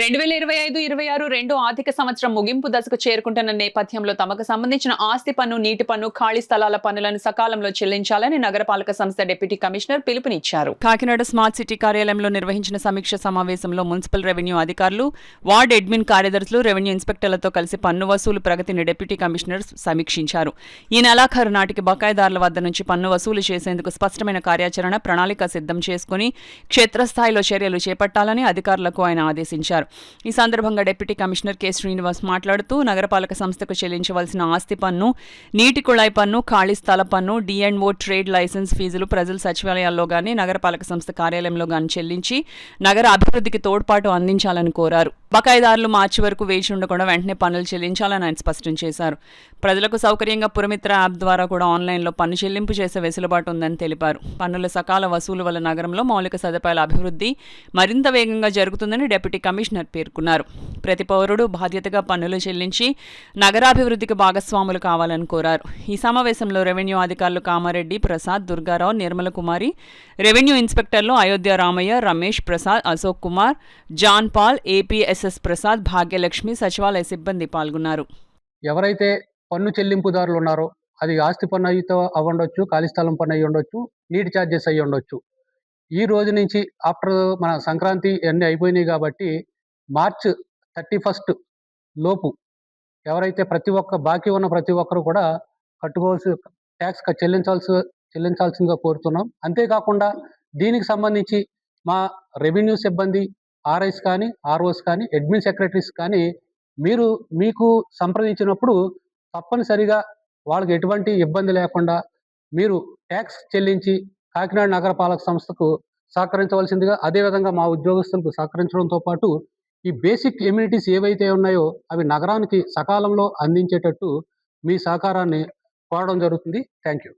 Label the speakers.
Speaker 1: 2025-26 రెండో ఆర్థిక సంవత్సరం ముగింపు దశకు చేరుకుంటున్న నేపథ్యంలో తమకు సంబంధించిన ఆస్తి పన్ను, నీటి పన్ను, ఖాళీ స్థలాల పన్నులను సకాలంలో చెల్లించాలని నగరపాలక సంస్థ డిప్యూటీ కమిషనర్ పిలుపునిచ్చారు. కాకినాడ స్మార్ట్ సిటీ కార్యాలయంలో నిర్వహించిన సమీక్ష సమావేశంలో మున్సిపల్ రెవెన్యూ అధికారులు, వార్డ్ అడ్మిన్ కార్యదర్శులు, రెవెన్యూ ఇన్స్పెక్టర్లతో కలిసి పన్ను వసూలు ప్రగతిని డిప్యూటీ కమిషనర్ సమీక్షించారు. ఈ నెలాఖరు నాటికి బకాయిదారుల వద్ద నుంచి పన్ను వసూలు చేసేందుకు స్పష్టమైన కార్యాచరణ ప్రణాళిక సిద్ధం చేసుకుని క్షేత్రస్థాయిలో చర్యలు చేపట్టాలని అధికారులకు ఆయన ఆదేశించారు. ఈ సందర్భంగా డిప్యూటీ కమిషనర్ కె శ్రీనివాస్ మాట్లాడుతూ నగరపాలక సంస్థకు చెల్లించవలసిన ఆస్తి పన్ను, నీటి కుళాయి పన్ను, ఖాళీ స్థల పన్ను, D&O ట్రేడ్ లైసెన్స్ ఫీజులు ప్రజల సచివాలయాల్లో గానీ నగరపాలక సంస్థ కార్యాలయంలో గానీ చెల్లించి నగర అభివృద్ధికి తోడ్పాటు అందించాలని కోరారు. బకాయిదారులు మార్చి వరకు వేచి ఉండకుండా వెంటనే పన్నులు చెల్లించాలని ఆయన స్పష్టం చేశారు. ప్రజలకు సౌకర్యంగా పురమిత్ర యాప్ ద్వారా కూడా ఆన్లైన్లో పన్ను చెల్లింపు చేసే వెసులుబాటు ఉందని తెలిపారు. పన్నుల సకాల వసూలు వల్ల నగరంలో మౌలిక సదుపాయాల అభివృద్ధి మరింత వేగంగా జరుగుతుందని డిప్యూటీ కమిషనర్ పేర్కొన్నారు. ప్రతి పౌరుడు బాధ్యతగా పన్నులు చెల్లించి నగరాభివృద్ధికి భాగస్వాములు కావాలని కోరారు. ఈ సమావేశంలో రెవెన్యూ అధికారులు కామారెడ్డి, ప్రసాద్, దుర్గారావు, నిర్మల కుమారి, రెవెన్యూ ఇన్స్పెక్టర్లు Ayodhya Ramaiah, Ramesh, Prasad, Ashok Kumar, John Paul, APSS Prasad, Bhagyalakshmi, సచివాలయ సిబ్బంది పాల్గొన్నారు.
Speaker 2: ఎవరైతే పన్ను చెల్లింపుదారులు ఉన్నారో అది ఆస్తి పన్ను అయితే అవ్వండొచ్చు, ఖాళీ స్థలం పన్ను అయ్యి ఉండొచ్చు, నీటి ఛార్జెస్ అయ్యి ఉండొచ్చు. ఈ రోజు నుంచి ఆఫ్టర్ మన సంక్రాంతి అన్నీ అయిపోయినాయి కాబట్టి మార్చ్ 31 లోపు ఎవరైతే బాకీ ఉన్న ప్రతి ఒక్కరు కూడా కట్టుకోవాల్సి ట్యాక్స్ చెల్లించాల్సిందిగా కోరుతున్నాం. అంతేకాకుండా దీనికి సంబంధించి మా రెవెన్యూ సిబ్బంది ఆర్ఐస్ కానీ, ఆర్ఓస్ కానీ, అడ్మిన్ సెక్రటరీస్ కానీ మీకు సంప్రదించినప్పుడు తప్పనిసరిగా వాళ్ళకి ఎటువంటి ఇబ్బంది లేకుండా మీరు ట్యాక్స్ చెల్లించి కాకినాడ నగరపాలక సంస్థకు సహకరించవలసిందిగా, అదేవిధంగా మా ఉద్యోగస్తులకు సహకరించడంతో పాటు ఈ బేసిక్ ఎమ్యూనిటీస్ ఏవైతే ఉన్నాయో అవి నగరానికి సకాలంలో అందించేటట్టు మీ సహకారాన్ని కోరడం జరుగుతుంది. Thank you.